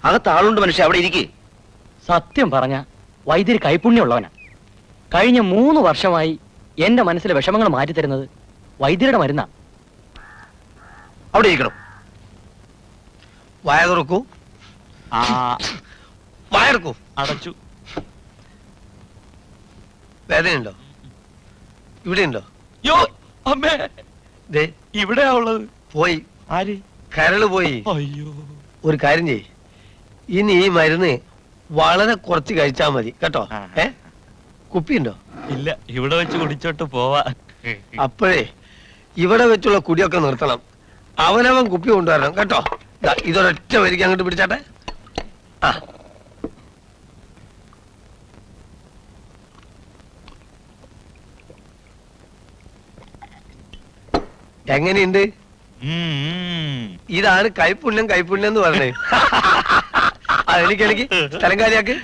അകത്ത് ആളുണ്ട് മനുഷ്യ, അവിടെ ഇരിക്കേ. സത്യം പറഞ്ഞ വൈദ്യര് കൈപുണ്യമുള്ളവനാ. കഴിഞ്ഞ 3 വർഷമായി എന്റെ മനസ്സിലെ വിഷമങ്ങൾ മാറ്റിത്തരുന്നത് വൈദ്യരുടെ മരുന്നാ. അവിടെ ഇരിക്കണം. വായ തുറക്കൂ. വായ തുറക്കൂ. അടച്ചു. വേദനയുണ്ടോ? ഇവിടെയുണ്ടോ? യോ അമ്മേ, ഇവിടെയാ ഉള്ളത്. പോയി. ആര്? കരള് പോയി. അയ്യോ. ഒരു കാര്യം ചെയ്യ്, ഇനി ഈ മരുന്ന് വളരെ കുറച്ച് കഴിച്ചാ മതി കേട്ടോ. കുപ്പിയുണ്ടോ? ഇല്ല, ഇവിടെ വെച്ച് കുടിച്ചോട്ട് പോവാ. അപ്പോഴേ ഇവിടെ വെച്ചുള്ള കുടിയൊക്കെ നിർത്തണം. അവനവൻ കുപ്പി കൊണ്ടുവരണം കേട്ടോ. ഇതൊരൊറ്റ വരിക്ക് അങ്ങോട്ട് പിടിച്ചാട്ടെ. ആ, എങ്ങനെയുണ്ട്? ഇതാണ് കൈപ്പുണ്യം എന്ന് പറഞ്ഞത്. അതെനിക്ക് സ്ഥലം കാര്യാക്ക്.